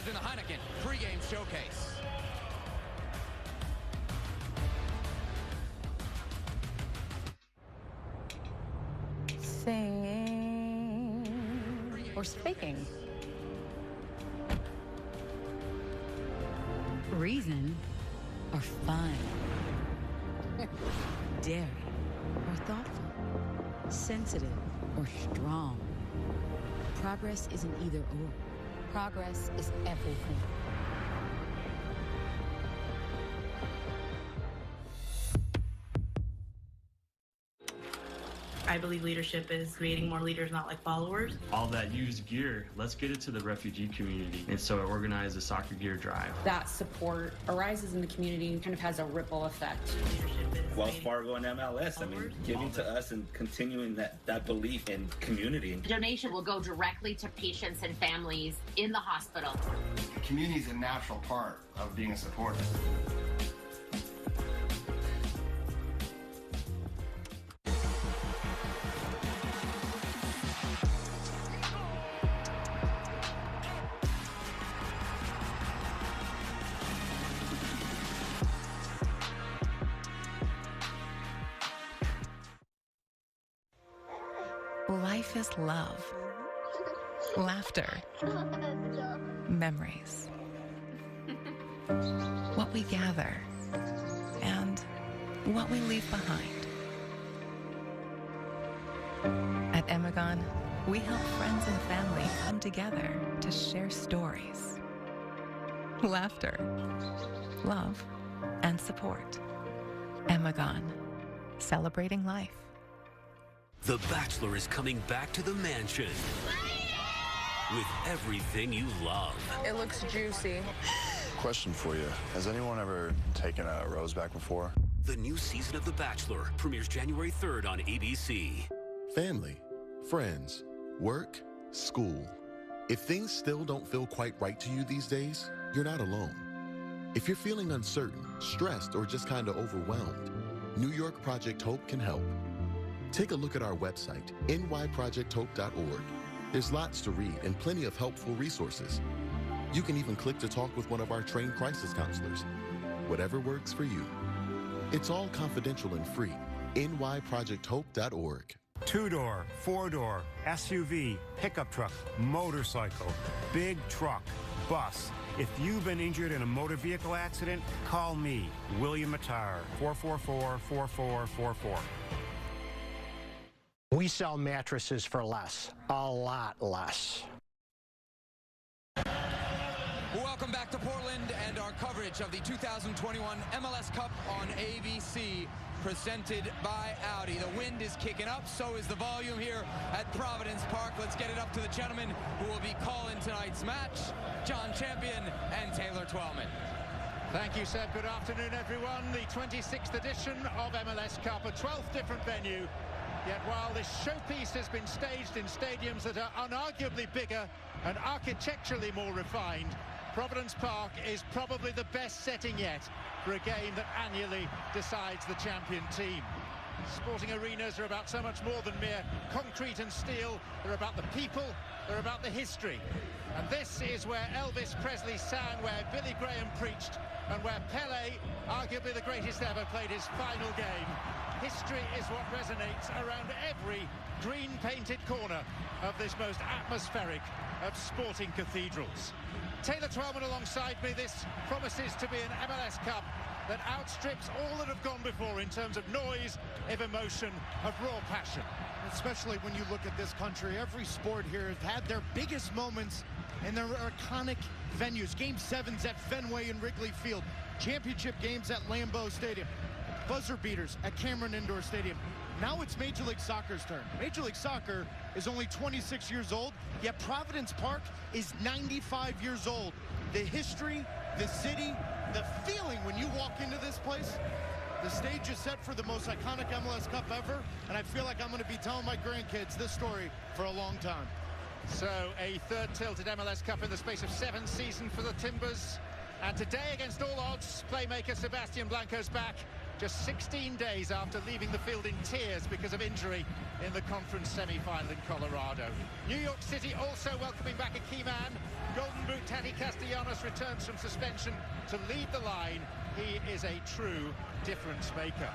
has been the Heineken pregame showcase. Singing or speaking. Reason or fun. Daring or thoughtful. Sensitive or strong. Progress isn't either or. Progress is everything. I believe leadership is creating more leaders, not like followers. All that used gear, let's get it to the refugee community. And so I organized a soccer gear drive. That support arises in the community and kind of has a ripple effect. Wells Fargo and MLS, I mean, giving to us and continuing that belief in community. The donation will go directly to patients and families in the hospital. The community is a natural part of being a supporter. Life is love, laughter, memories, what we gather, and what we leave behind. At Emagon, we help friends and family come together to share stories, laughter, love, and support. Emagon, celebrating life. The Bachelor is coming back to the mansion with everything you love. It looks juicy. Question for you. Has anyone ever taken a rose back before? The new season of The Bachelor premieres January 3rd on ABC. Family, friends, work, school. If things still don't feel quite right to you these days, you're not alone. If you're feeling uncertain, stressed, or just kind of overwhelmed, New York Project Hope can help. Take a look at our website, nyprojecthope.org. There's lots to read and plenty of helpful resources. You can even click to talk with one of our trained crisis counselors. Whatever works for you. It's all confidential and free. nyprojecthope.org. 2-door, 4-door, SUV, pickup truck, motorcycle, big truck, bus. If you've been injured in a motor vehicle accident, call me, William Matar, 444-4444. We sell mattresses for less, a lot less. Welcome back to Portland and our coverage of the 2021 MLS Cup on ABC, presented by Audi. The wind is kicking up, so is the volume here at Providence Park. Let's get it up to the gentlemen who will be calling tonight's match, John Champion and Taylor Twellman. Thank you, Seb. Good afternoon, everyone. The 26th edition of MLS Cup, a 12th different venue. Yet while this showpiece has been staged in stadiums that are unarguably bigger and architecturally more refined, Providence Park is probably the best setting yet for a game that annually decides the champion team. Sporting arenas are about so much more than mere concrete and steel. They're about the people, they're about the history. And this is where Elvis Presley sang, where Billy Graham preached, and where Pelé, arguably the greatest ever, played his final game. History is what resonates around every green-painted corner of this most atmospheric of sporting cathedrals. Taylor Twellman alongside me. This promises to be an MLS Cup that outstrips all that have gone before in terms of noise, of emotion, of raw passion. Especially when you look at this country, every sport here has had their biggest moments in their iconic venues. Game 7s at Fenway and Wrigley Field, championship games at Lambeau Stadium, buzzer beaters at Cameron Indoor Stadium. Now it's Major League Soccer's turn. Major League Soccer is only 26 years old, yet Providence Park is 95 years old. The history, the city, the feeling when you walk into this place, the stage is set for the most iconic MLS Cup ever, and I feel like I'm going to be telling my grandkids this story for a long time. So a third tilted MLS Cup in the space of 7 seasons for the Timbers. And today, against all odds, playmaker Sebastian Blanco's back, just 16 days after leaving the field in tears because of injury in the conference semi-final in Colorado. New York City also welcoming back a key man, Golden Boot Tati Castellanos returns from suspension to lead the line. He is a true difference maker.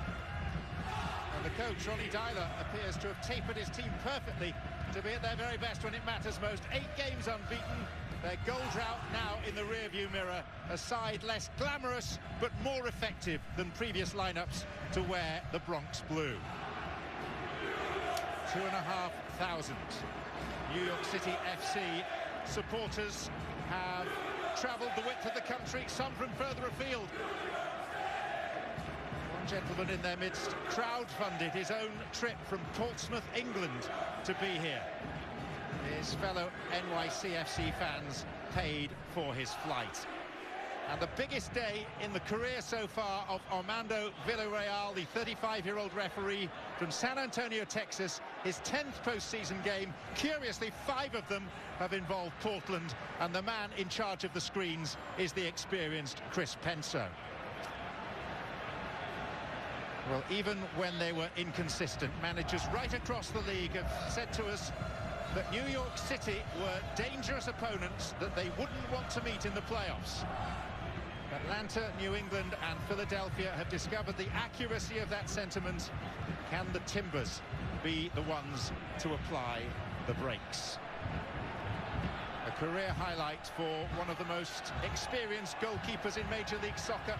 And the coach, Ronnie Dyler, appears to have tapered his team perfectly to be at their very best when it matters most. 8 games unbeaten. Their goal drought now in the rearview mirror. A side less glamorous but more effective than previous lineups to wear the Bronx blue. 2,500 New York City FC supporters have travelled the width of the country, some from further afield. One gentleman in their midst crowd-funded his own trip from Portsmouth, England, to be here. His fellow NYCFC fans paid for his flight. And the biggest day in the career so far of Armando Villarreal, the 35-year-old referee from San Antonio, Texas, his 10th postseason game. Curiously, 5 of them have involved Portland, and the man in charge of the screens is the experienced Chris Penso. Well, even when they were inconsistent, managers right across the league have said to us that New York City were dangerous opponents that they wouldn't want to meet in the playoffs. Atlanta, New England and Philadelphia have discovered the accuracy of that sentiment. Can the Timbers be the ones to apply the brakes? A career highlight for one of the most experienced goalkeepers in Major League Soccer.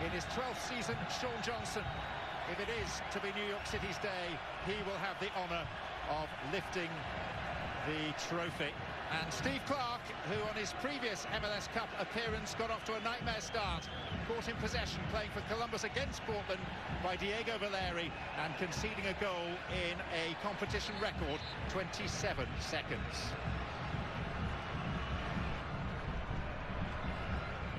In his 12th season, Sean Johnson. If it is to be New York City's day, he will have the honour of lifting the trophy. And Steve Clark, who on his previous MLS Cup appearance got off to a nightmare start, caught in possession playing for Columbus against Portland by Diego Valeri and conceding a goal in a competition record 27 seconds.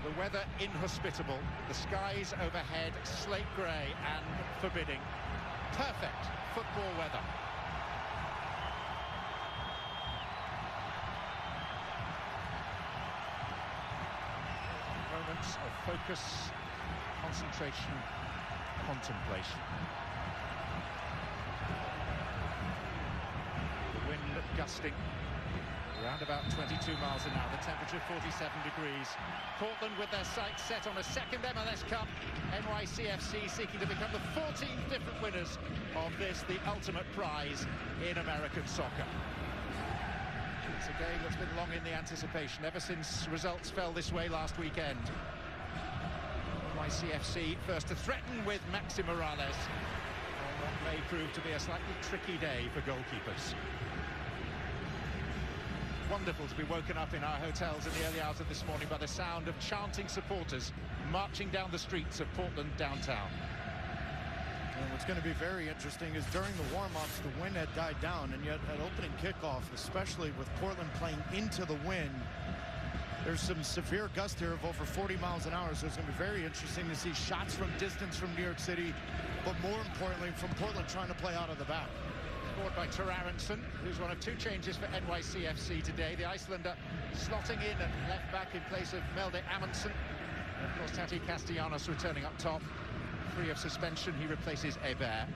The weather inhospitable, the skies overhead slate grey and forbidding. Perfect football weather. Moments of focus, concentration, contemplation. The wind gusting around about 22 miles an hour, the temperature 47 degrees. Portland with their sights set on a second MLS Cup. NYCFC seeking to become the 14th different winners of this, the ultimate prize in American soccer. It's a game that's been long in the anticipation, ever since results fell this way last weekend. NYCFC first to threaten with Maxi Morales on what may prove to be a slightly tricky day for goalkeepers. Wonderful to be woken up in our hotels in the early hours of this morning by the sound of chanting supporters marching down the streets of Portland downtown. And what's going to be very interesting is during the warm-ups, the wind had died down, and yet at opening kickoff, especially with Portland playing into the wind, there's some severe gusts here of over 40 miles an hour, so it's going to be very interesting to see shots from distance from New York City, but more importantly, from Portland trying to play out of the back. Scored by Tor Aronson, who's one of 2 changes for NYCFC today. The Icelander slotting in at left back in place of Melde Amundsen. And of course, Tati Castellanos returning up top. Free of suspension, he replaces Hebert.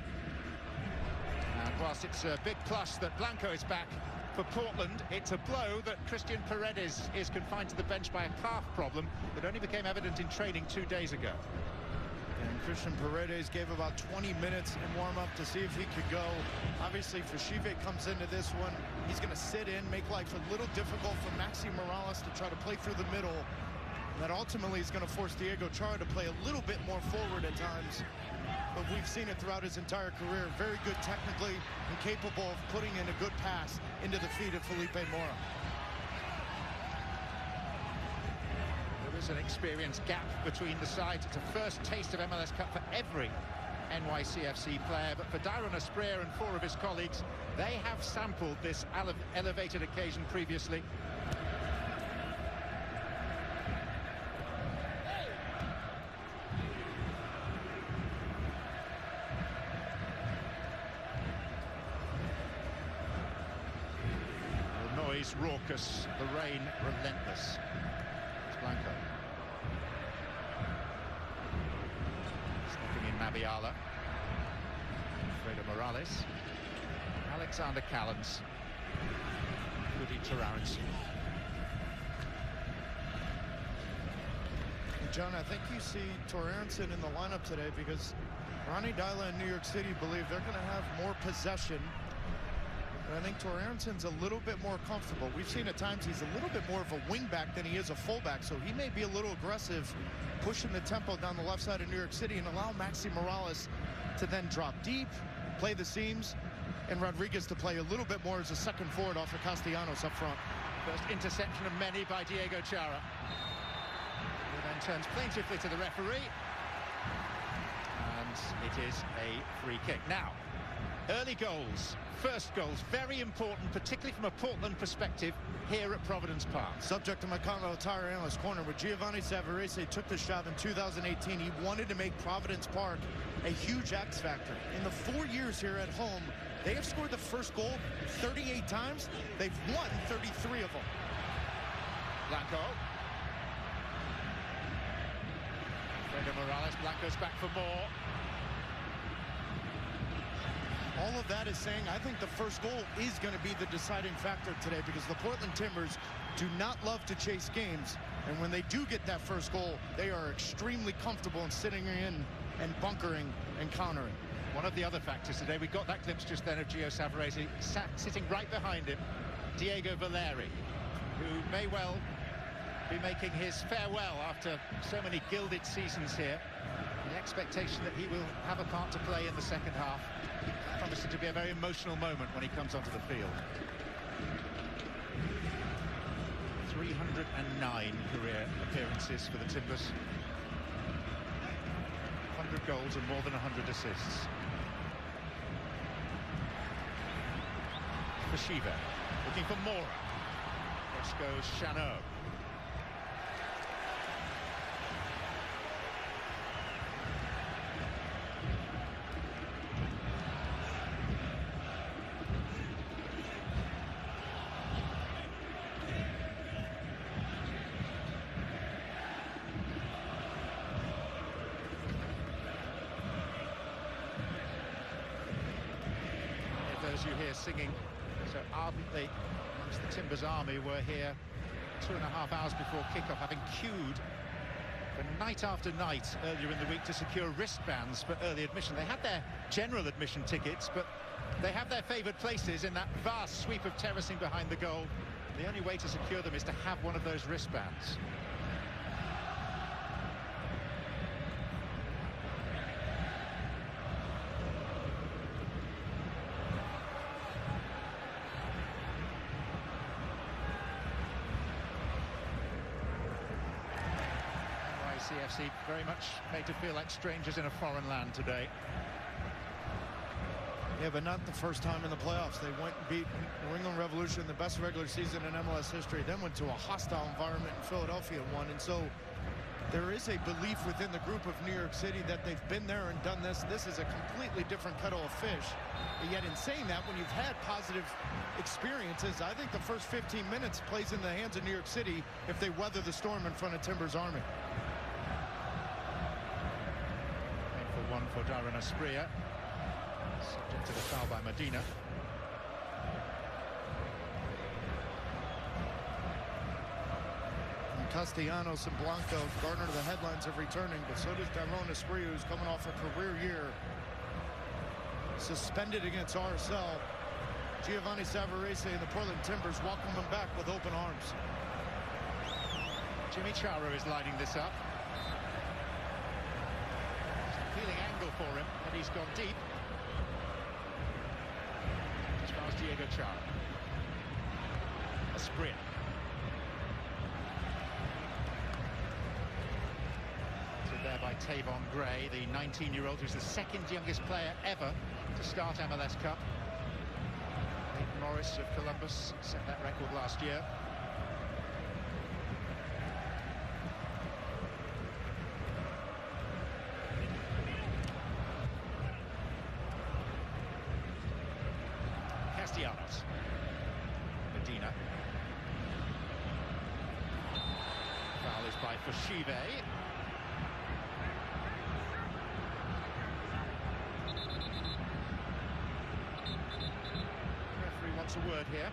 And whilst it's a big plus that Blanco is back for Portland, it's a blow that Christian Paredes is confined to the bench by a calf problem that only became evident in training 2 days ago. And Christian Paredes gave about 20 minutes in warm-up to see if he could go. Obviously, Fashive comes into this one. He's going to sit in, make life a little difficult for Maxi Morales to try to play through the middle. That ultimately is going to force Diego Chara to play a little bit more forward at times. But we've seen it throughout his entire career. Very good technically and capable of putting in a good pass into the feet of Felipe Mora. There is an experience gap between the sides. It's a first taste of MLS Cup for every NYCFC player. But for Dyron Asprilla and 4 of his colleagues, they have sampled this elevated occasion previously. Raucous, the rain relentless. It's Blanco. Sneaking in Mabiala. Fredo Morales. Alexander Callens. Goody Tor Aronson. John, I think you see Tor Aronson in the lineup today because Ronnie Dyla and New York City believe they're going to have more possession. But I think Tor Aronson's a little bit more comfortable. We've seen at times he's a little bit more of a wingback than he is a fullback, so he may be a little aggressive, pushing the tempo down the left side of New York City and allow Maxi Morales to then drop deep, play the seams, and Rodriguez to play a little bit more as a second forward off of Castellanos up front. First interception of many by Diego Chara. Who then turns plaintively to the referee. And it is a free kick. Now, early goals, first goals, very important, particularly from a Portland perspective here at Providence Park. Subject to my comment, Tyre Analyst Corner, where Giovanni Savarese took this job in 2018. He wanted to make Providence Park a huge X factor. In the 4 years here at home, they have scored the first goal 38 times. They've won 33 of them. Blanco. Fredo Morales, Blanco's back for more. All of that is saying I think the first goal is going to be the deciding factor today because the Portland Timbers do not love to chase games. And when they do get that first goal, they are extremely comfortable in sitting in and bunkering and countering. One of the other factors today, we got that glimpse just then of Gio Savarese sitting right behind him, Diego Valeri, who may well be making his farewell after so many gilded seasons here. The expectation that he will have a part to play in the second half. Promising to be a very emotional moment when he comes onto the field. 309 career appearances for the Timbers. 100 goals and more than 100 assists. For Shiva, looking for Mora. Cross goes Chanot. You hear singing so ardently amongst the Timbers army were here 2.5 hours before kickoff, having queued for night after night earlier in the week to secure wristbands for early admission. They had their general admission tickets, but they have their favoured places in that vast sweep of terracing behind the goal. The only way to secure them is to have one of those wristbands. NYCFC very much made to feel like strangers in a foreign land today. Yeah, but not the first time in the playoffs. They went and beat New England Revolution, the best regular season in MLS history, then went to a hostile environment in Philadelphia and won. And so there is a belief within the group of New York City that they've been there and done this. This is a completely different kettle of fish. And yet in saying that, when you've had positive experiences, I think the first 15 minutes plays in the hands of New York City if they weather the storm in front of Timbers Army. One for Darren Asprilla, subject to the foul by Medina. And Castellanos and Blanco garner the headlines of returning, but so does Darren Asprilla, who's coming off a career year. Suspended against RSL. Giovanni Savarese and the Portland Timbers welcome him back with open arms. Jimmy Chara is lining this up. Appealing angle for him, but he's gone deep. As far as Diego Chara. Asprilla. There by Tavon Gray, the 19-year-old who's the second youngest player ever to start MLS Cup. Nathan Morris of Columbus set that record last year. Castellanos. Medina. Foul is by Foshive. Referee wants a word here.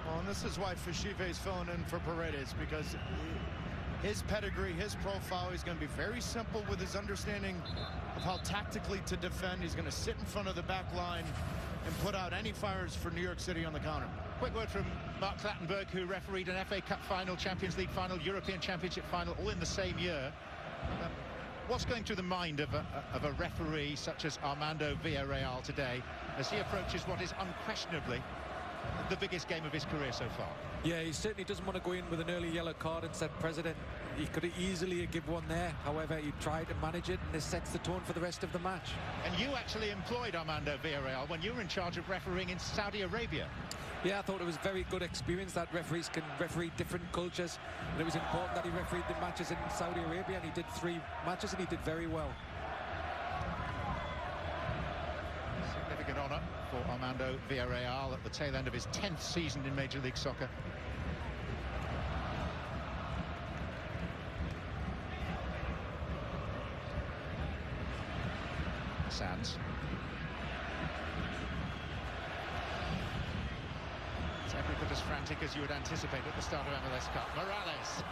Well, and this is why Foshive is filling in for Paredes, because his pedigree, his profile. He's going to be very simple with his understanding of how tactically to defend. He's going to sit in front of the back line and put out any fires for New York City on the counter. Quick word from Mark Clattenburg, who refereed an FA Cup final, Champions League final, European Championship final, all in the same year. What's going through the mind of a referee such as Armando Villarreal today as he approaches what is unquestionably the biggest game of his career so far? Yeah, he certainly doesn't want to go in with an early yellow card and set precedent. He could easily give one there. However, he tried to manage it, and this sets the tone for the rest of the match. And you actually employed Armando Villarreal when you were in charge of refereeing in Saudi Arabia. Yeah, I thought it was a very good experience that referees can referee different cultures, and it was important that he refereed the matches in Saudi Arabia, and he did 3 matches and he did very well. Significant honour for Armando Villarreal at the tail end of his 10th season in Major League Soccer. Sands. It's every bit as frantic as you would anticipate at the start of MLS Cup. Morales.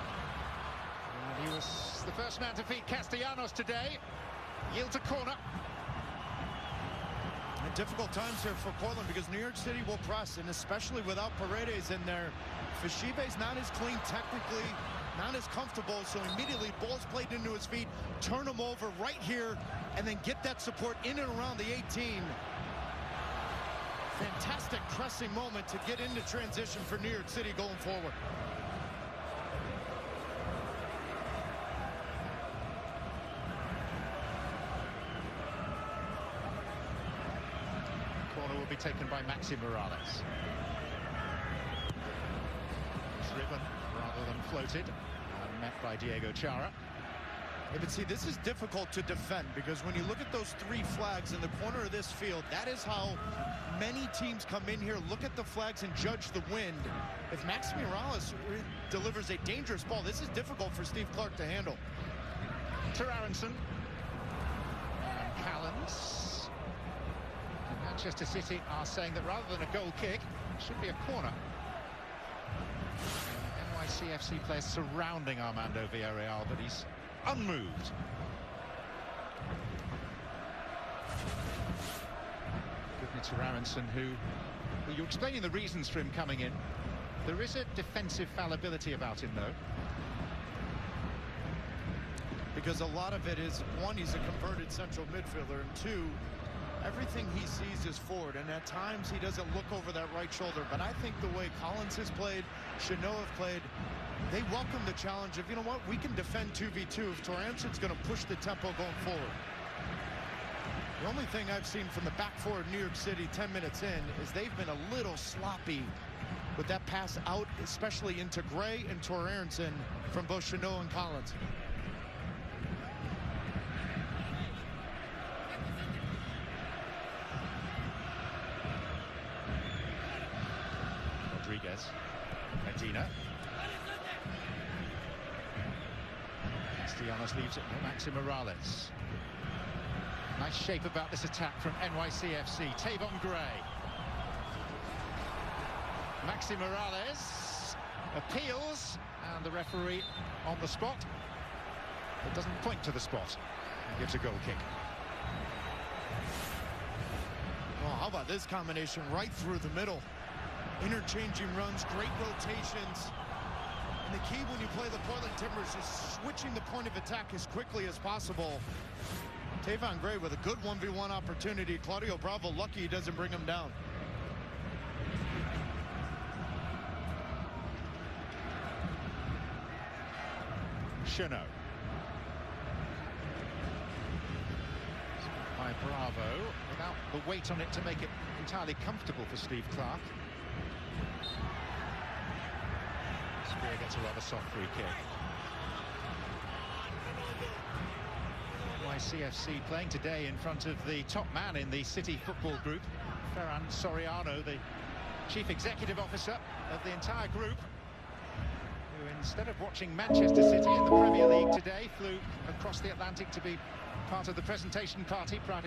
And he was the first man to feed Castellanos today. Yields a corner. And difficult times here for Portland because New York City will press, and especially without Paredes in there. Fishibe's not as clean technically, not as comfortable, so immediately ball's played into his feet, turn him over right here, and then get that support in and around the 18. Fantastic pressing moment to get into transition for New York City going forward. Corner will be taken by Maxi Morales. Driven rather than floated, and met by Diego Chara. Yeah, but see, this is difficult to defend because when you look at those 3 flags in the corner of this field, that is how many teams come in here, look at the flags and judge the wind. If Maxi Morales delivers a dangerous ball, this is difficult for Steve Clark to handle. To Aronson. And Callens. Manchester City are saying that rather than a goal kick, it should be a corner. NYCFC players surrounding Armando Villarreal, but he's unmoved. Goodness to Aronson, who you're explaining the reasons for him coming in. There is a defensive fallibility about him, though. Because a lot of it is, 1, he's a converted central midfielder, and 2, everything he sees is forward, and at times he doesn't look over that right shoulder. But I think the way Collins has played, Chanot have played, they welcome the challenge of, you know what, we can defend 2v2 if Torrenson's going to push the tempo going forward. The only thing I've seen from the back four of New York City 10 minutes in is they've been a little sloppy with that pass out, especially into Gray and Torrenson from both Chanot and Collins. Rodriguez. Medina. Castellanos leaves it for Maxi Morales. Nice shape about this attack from NYCFC. Tavon Gray. Maxi Morales appeals, and the referee on the spot, but doesn't point to the spot, and gives a goal kick. Well, how about this combination right through the middle? Interchanging runs, great rotations. And the key when you play the Portland Timbers is switching the point of attack as quickly as possible. Tavon Gray with a good 1v1 opportunity. Claudio Bravo lucky he doesn't bring him down. Chanot. By Bravo, without the weight on it to make it entirely comfortable for Steve Clark. Spear gets a rather soft free kick. NYCFC playing today in front of the top man in the City football group, Ferran Soriano, the chief executive officer of the entire group, who instead of watching Manchester City in the Premier League today, flew across the Atlantic to be part of the presentation party prior to